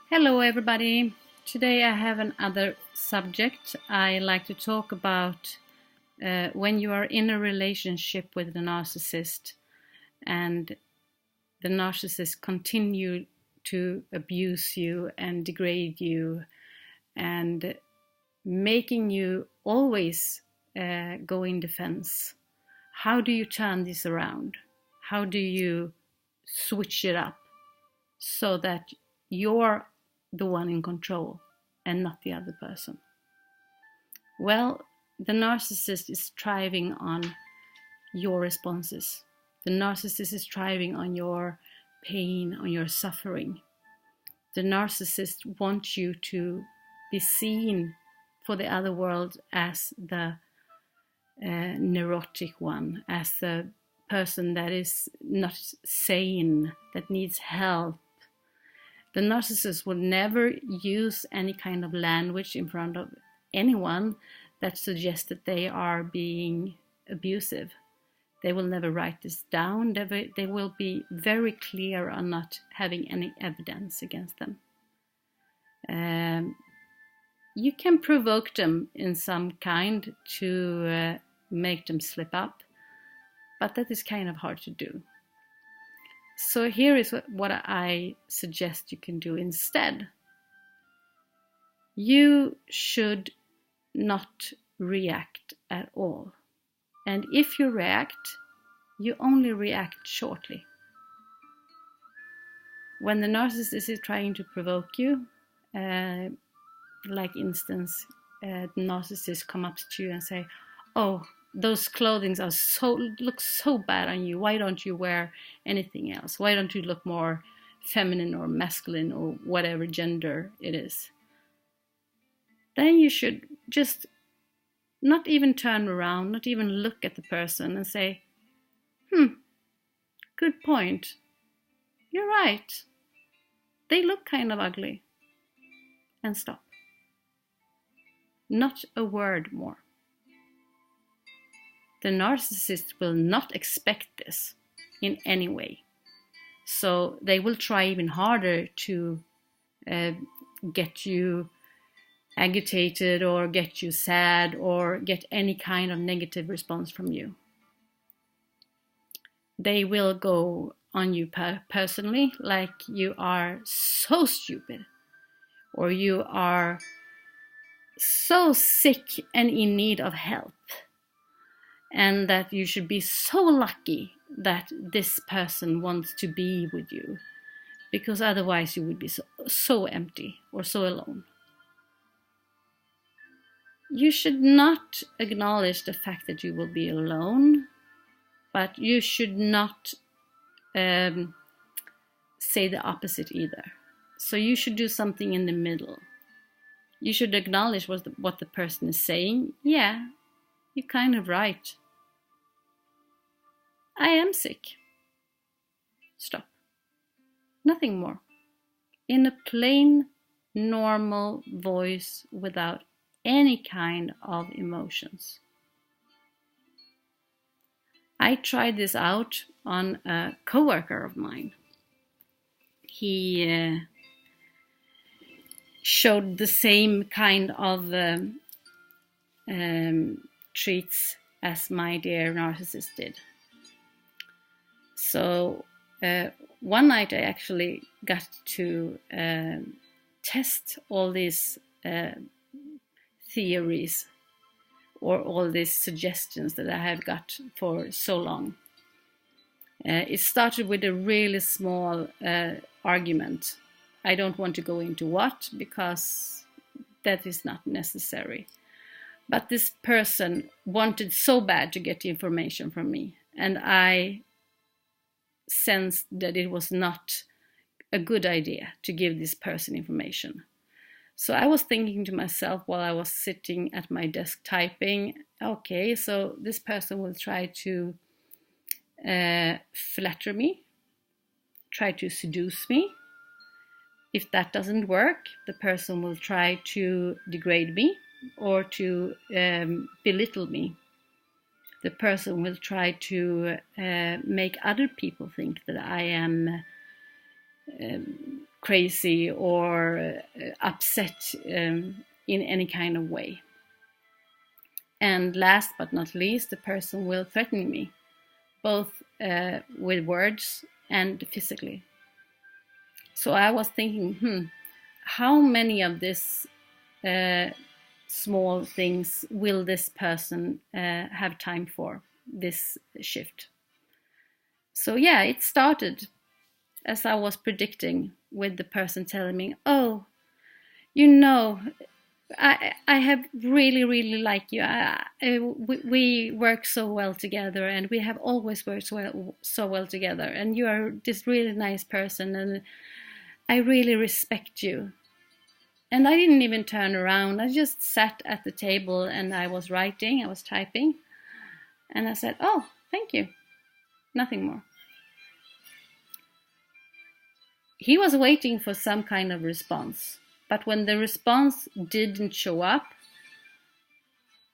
Hello everybody. Today I have another subject. I like to talk about when you are in a relationship with a narcissist and the narcissist continue to abuse you and degrade you and making you always go in defense. How do you turn this around? How do you switch it up so that you're the one in control and not the other person? Well, the narcissist is thriving on your responses. The narcissist is thriving on your pain, on your suffering. The narcissist wants you to be seen for the other world as the neurotic one, as the person that is not sane, that needs help. The narcissist will never use any kind of language in front of anyone that suggests that they are being abusive. They will never write this down. They will be very clear on not having any evidence against them. You can provoke them in some kind to make them slip up, but that is kind of hard to do. So here is what I suggest you can do instead. You should not react at all. And if you react, you only react shortly. When the narcissist is trying to provoke you, like instance, the narcissist come up to you and say, "Oh, those clothing look so bad on you. Why don't you wear anything else? Why don't you look more feminine or masculine or whatever gender it is?" Then you should just not even turn around, not even look at the person and say, good point. You're right. They look kind of ugly. And stop. Not a word more. The narcissist will not expect this in any way. So they will try even harder to get you agitated or get you sad or get any kind of negative response from you. They will go on you personally, like you are so stupid or you are so sick and in need of help, and that you should be so lucky that this person wants to be with you, because otherwise you would be so empty or so alone. You should not acknowledge the fact that you will be alone, but you should not say the opposite either. So you should do something in the middle. You should acknowledge what the person is saying. Yeah, you're kind of right. I am sick. Stop. Nothing more. In a plain, normal voice without any kind of emotions. I tried this out on a coworker of mine. He showed the same kind of treats as my dear narcissist did. So one night I actually got to test all these theories or all these suggestions that I have got for so long. It started with a really small argument. I don't want to go into what, because that is not necessary. But this person wanted so bad to get the information from me, and I sensed that it was not a good idea to give this person information. So I was thinking to myself while I was sitting at my desk typing, okay, so this person will try to flatter me, try to seduce me. If that doesn't work, the person will try to degrade me or to belittle me. The person will try to make other people think that I am crazy or upset in any kind of way. And last but not least, the person will threaten me, both with words and physically. So I was thinking, how many of these small things will this person have time for this shift? So yeah, it started as I was predicting, with the person telling me, oh, you know, I have really like you. We work so well together, and we have always worked so well together, and you are this really nice person, and I really respect you. And I didn't even turn around. I just sat at the table and I was writing, I was typing, and I said, oh, thank you. Nothing more. He was waiting for some kind of response, but when the response didn't show up,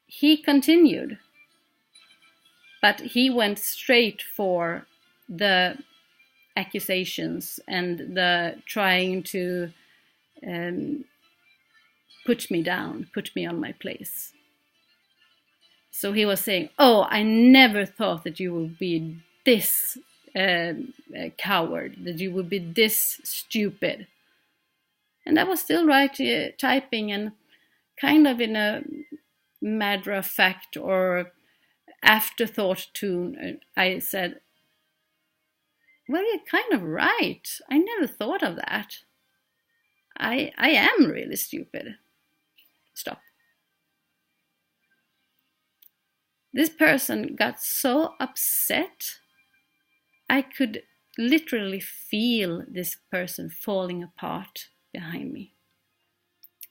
he continued. But he went straight for the accusations and the trying to put me down, put me on my place. So he was saying, oh, I never thought that you would be this coward, that you would be this stupid. And I was still typing, and kind of in a matter of fact or afterthought tone, I said, well, you're kind of right. I never thought of that. I am really stupid. Stop. This person got so upset. I could literally feel this person falling apart behind me.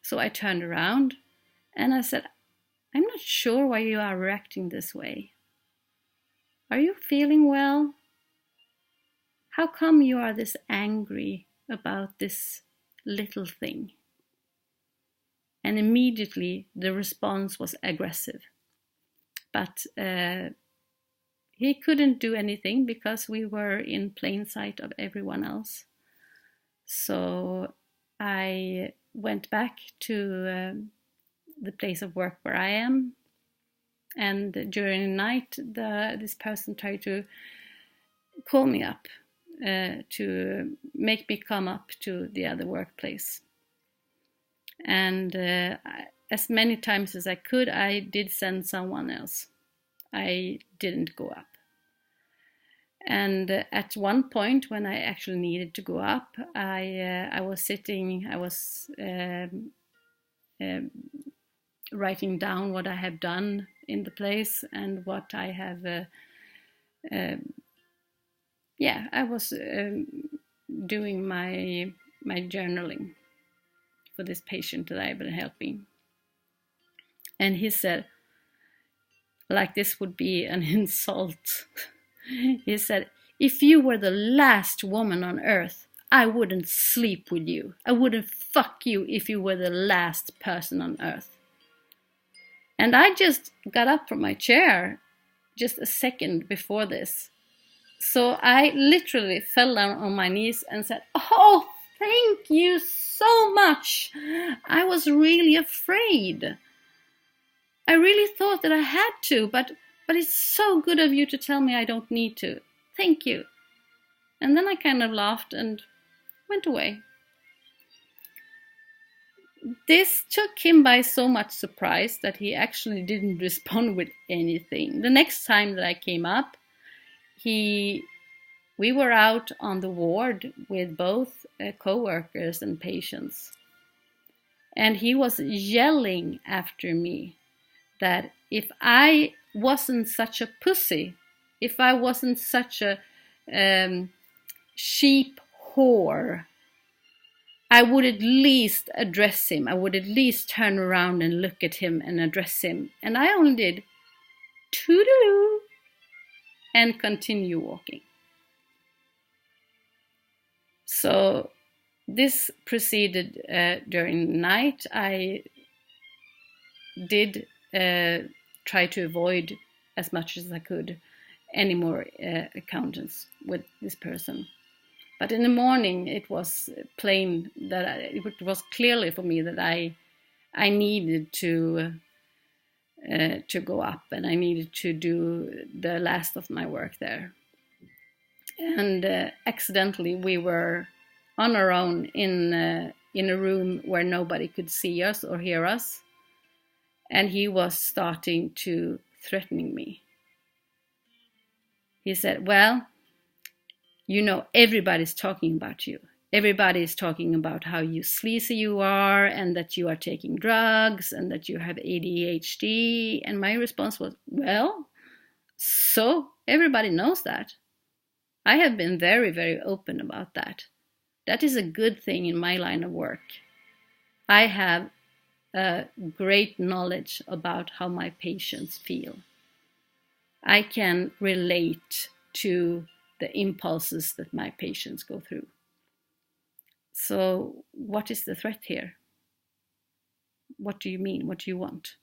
So I turned around and I said, I'm not sure why you are reacting this way. Are you feeling well? How come you are this angry about this little thing? And immediately the response was aggressive. But he couldn't do anything because we were in plain sight of everyone else. So I went back to the place of work where I am. And during the night, this person tried to call me up to make me come up to the other workplace. And as many times as I could, I did send someone else. I didn't go up. And at one point, when I actually needed to go up, I was sitting. I was writing down what I have done in the place and what I have. I was doing my journaling for this patient that I've been helping. And he said, like this would be an insult. He said, if you were the last woman on earth, I wouldn't sleep with you. I wouldn't fuck you if you were the last person on earth. And I just got up from my chair just a second before this. So I literally fell down on my knees and said, oh, thank you so much. I was really afraid. I really thought that I had to, but it's so good of you to tell me I don't need to. Thank you. And then I kind of laughed and went away. This took him by so much surprise that he actually didn't respond with anything. The next time that I came up, we were out on the ward with both co-workers and patients. And he was yelling after me that if I wasn't such a pussy, if I wasn't such a sheep whore, I would at least address him. I would at least turn around and look at him and address him. And I only did toodaloo and continue walking. So this proceeded during the night. I did try to avoid as much as I could any more encounters with this person. But in the morning, it was plain that it was clearly for me that I needed to go up, and I needed to do the last of my work there. And accidentally, we were on our own in a room where nobody could see us or hear us, and he was starting to threatening me. He said, "Well, you know, everybody's talking about you. Everybody is talking about how you sleazy you are, and that you are taking drugs, and that you have ADHD." And my response was, "Well, so everybody knows that. I have been very, very open about that. That is a good thing in my line of work. I have a great knowledge about how my patients feel. I can relate to the impulses that my patients go through. So what is the threat here? What do you mean? What do you want?"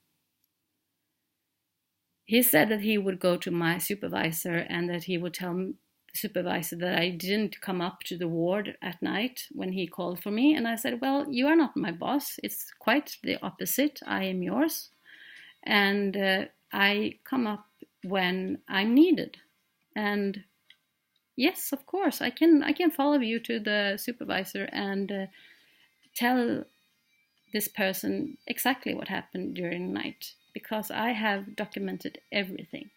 He said that he would go to my supervisor and that he would tell the supervisor that I didn't come up to the ward at night when he called for me. And I said, "Well, you are not my boss. It's quite the opposite. I am yours. And I come up when I'm needed. And yes, of course, I can follow you to the supervisor and tell this person exactly what happened during the night, because I have documented everything."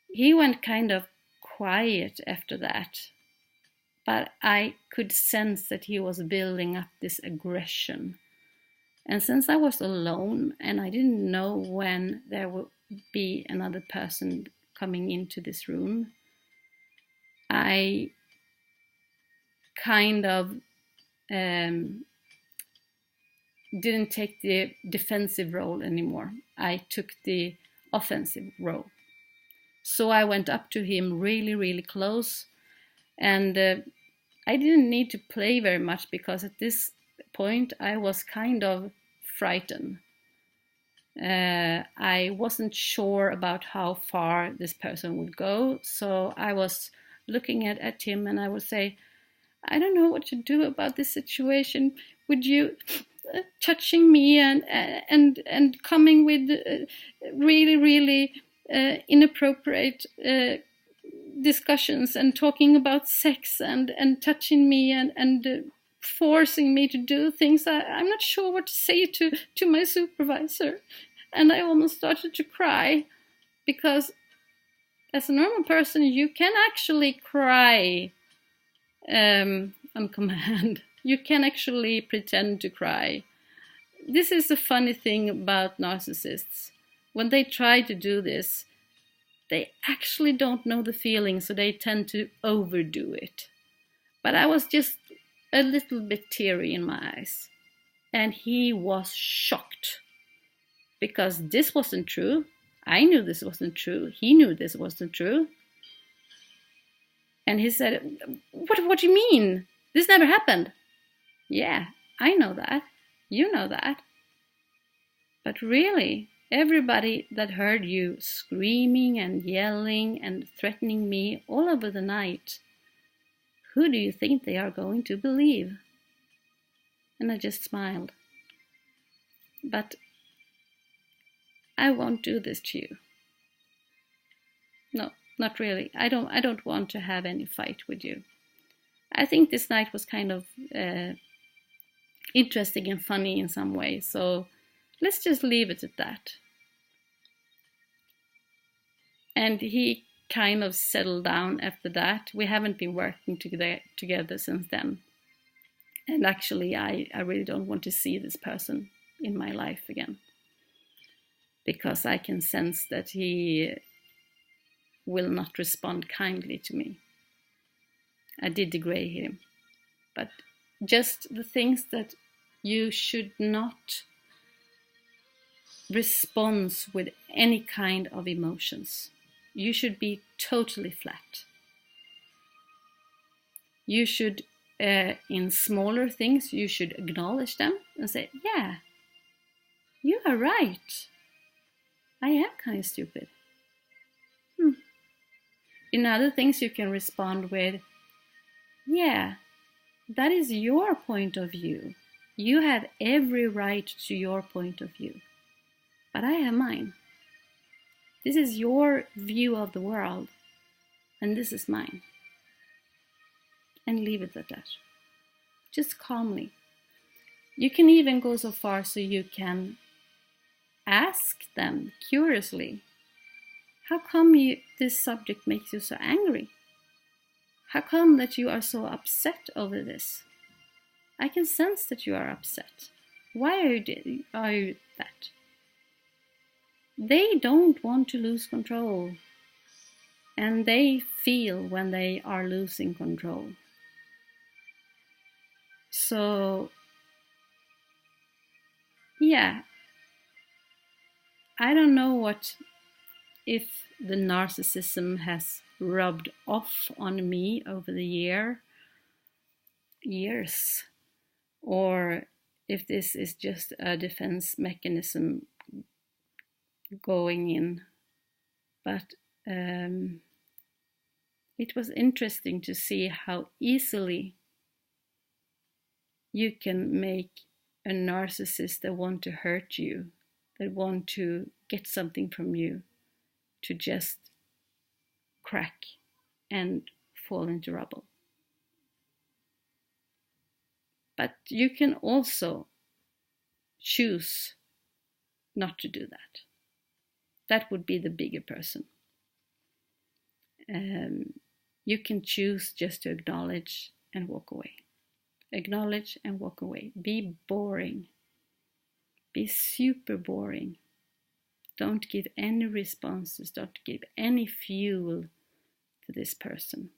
He went kind of quiet after that, but I could sense that he was building up this aggression. And since I was alone and I didn't know when there would be another person coming into this room, I kind of didn't take the defensive role anymore. I took the offensive role. So I went up to him really, really close, and I didn't need to play very much, because at this point I was kind of frightened. I wasn't sure about how far this person would go, so I was looking at him and I would say, "I don't know what to do about this situation. Would you touching me and coming with really, really inappropriate discussions and talking about sex and touching me and forcing me to do things. I'm not sure what to say to my supervisor." And I almost started to cry, because as a normal person, you can actually cry on command. You can actually pretend to cry. This is the funny thing about narcissists. When they try to do this, they actually don't know the feeling, so they tend to overdo it. But I was just a little bit teary in my eyes. And he was shocked, because this wasn't true. I knew this wasn't true. He knew this wasn't true. And he said, What do you mean? This never happened." "Yeah, I know that. You know that. But really, everybody that heard you screaming and yelling and threatening me all over the night, who do you think they are going to believe?" And I just smiled. "But I won't do this to you. No, not really. I don't want to have any fight with you. I think this night was kind of interesting and funny in some way, so let's just leave it at that." And he kind of settled down after that. We haven't been working together since then. And actually, I really don't want to see this person in my life again, because I can sense that he will not respond kindly to me. I did degrade him, but just the things that you should not respond with any kind of emotions. You should be totally flat. You should, in smaller things, you should acknowledge them and say, "Yeah, you are right. I am kind of stupid. In other things, you can respond with, yeah, that is your point of view. You have every right to your point of view, but I have mine. This is your view of the world, and this is mine. And leave it at that. Just calmly. You can even go so far so you can ask them curiously, how come this subject makes you so angry? How come that you are so upset over this? I can sense that you are upset. Why are you that? They don't want to lose control. And they feel when they are losing control. So, yeah, I don't know if the narcissism has rubbed off on me over the years, or if this is just a defense mechanism going in. But it was interesting to see how easily you can make a narcissist that want to hurt you, that want to get something from you, to just crack and fall into rubble. But you can also choose not to do that. That would be the bigger person. You can choose just to acknowledge and walk away. Acknowledge and walk away. Be boring. Be super boring. Don't give any responses. Don't give any fuel to this person.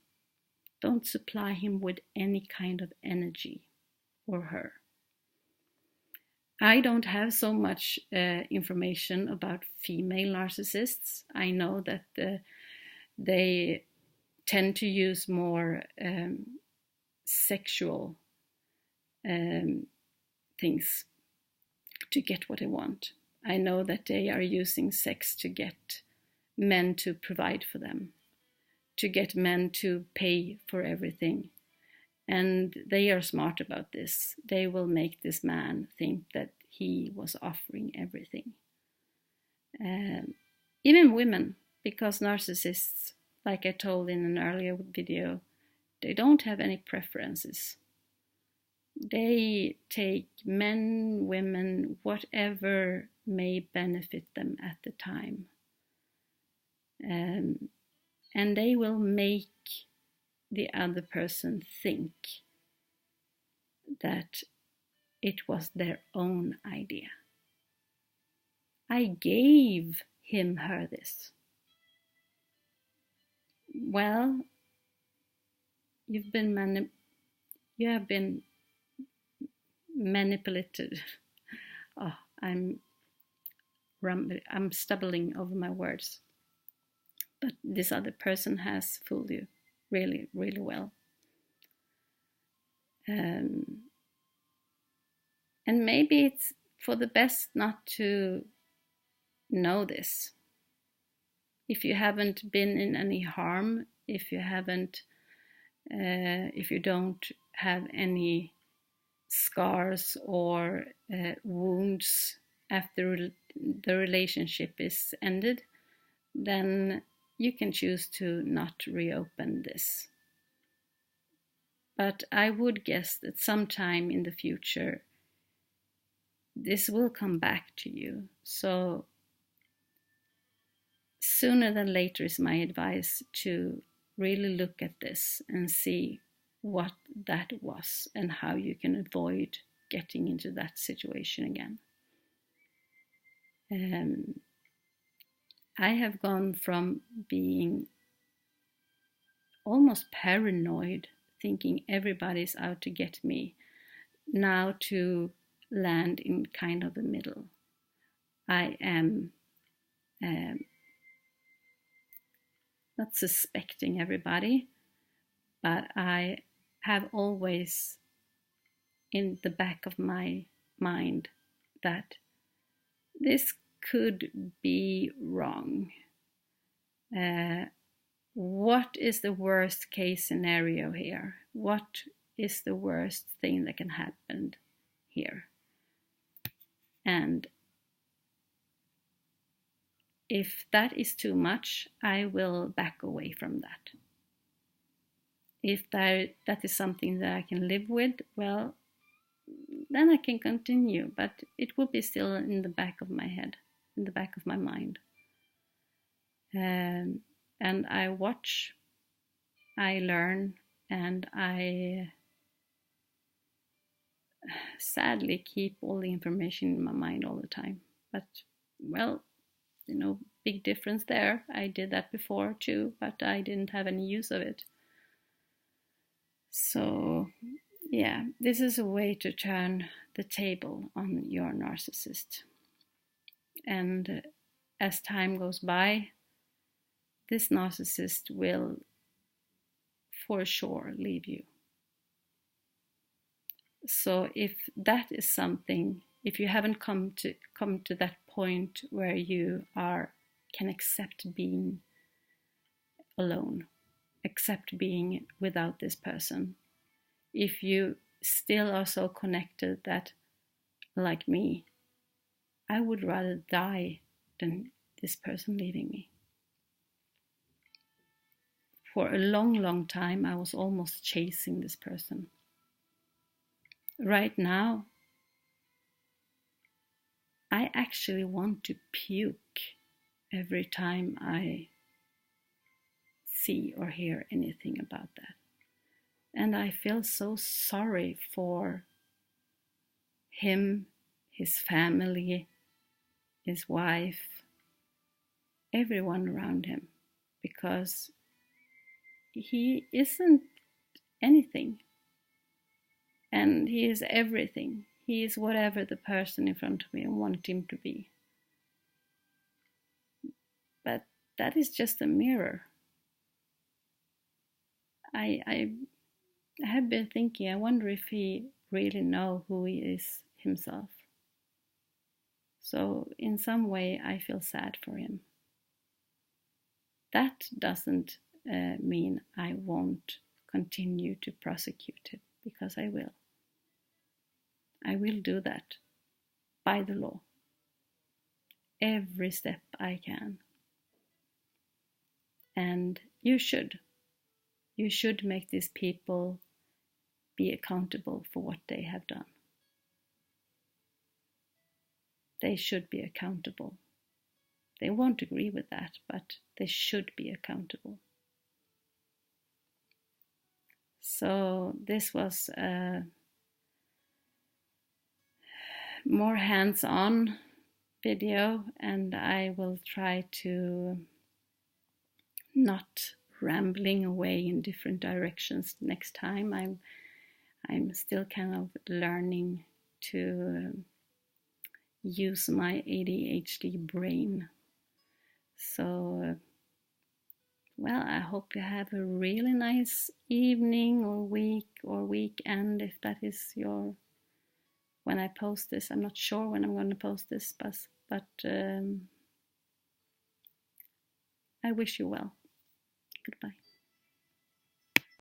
Don't supply him with any kind of energy, or her. I don't have so much information about female narcissists. I know that they tend to use more sexual things to get what they want. I know that they are using sex to get men to provide for them, to get men to pay for everything. And they are smart about this. They will make this man think that he was offering everything. Even women, because narcissists, like I told in an earlier video, they don't have any preferences. They take men, women, whatever may benefit them at the time. And they will make the other person think that it was their own idea. I gave him, her this. Well, you have been manipulated. Oh, I'm stumbling over my words. But this other person has fooled you really, really well. And maybe it's for the best not to know this. If you haven't been in any harm, if you don't have any scars or wounds after the relationship is ended, then you can choose to not reopen this. But I would guess that sometime in the future, this will come back to you. So sooner than later is my advice to really look at this and see what that was and how you can avoid getting into that situation again. I have gone from being almost paranoid, thinking everybody's out to get me, now to land in kind of the middle. I am not suspecting everybody, but I have always in the back of my mind that this could be wrong. what is the worst case scenario here? What is the worst thing that can happen here? And if that is too much, I will back away from that. If that is something that I can live with, well, then I can continue, but it will be still in the back of my head, in the back of my mind. And I watch, I learn, and I sadly keep all the information in my mind all the time. But, well, big difference there. I did that before too, but I didn't have any use of it. So, yeah, this is a way to turn the table on your narcissist. And as time goes by, this narcissist will for sure leave you. So if that is something, if you haven't come to that point where you can accept being alone, accept being without this person, if you still are so connected that, like me, I would rather die than this person leaving me. For a long, long time, I was almost chasing this person. Right now, I actually want to puke every time I see or hear anything about that. And I feel so sorry for him, his family, his wife, everyone around him, because he isn't anything. And he is everything. He is whatever the person in front of me wants him to be. But that is just a mirror. I have been thinking, I wonder if he really knows who he is himself. So in some way I feel sad for him. That doesn't mean I won't continue to prosecute him, because I will. I will do that by the law. Every step I can. And you should. You should make these people be accountable for what they have done. They should be accountable. They won't agree with that, but they should be accountable. So this was a more hands-on video, and I will try to not rambling away in different directions next time. I'm still kind of learning to use my ADHD brain. So, well, I hope you have a really nice evening or week or weekend, if that is when I post this. I'm not sure when I'm going to post this, but I wish you well. Goodbye.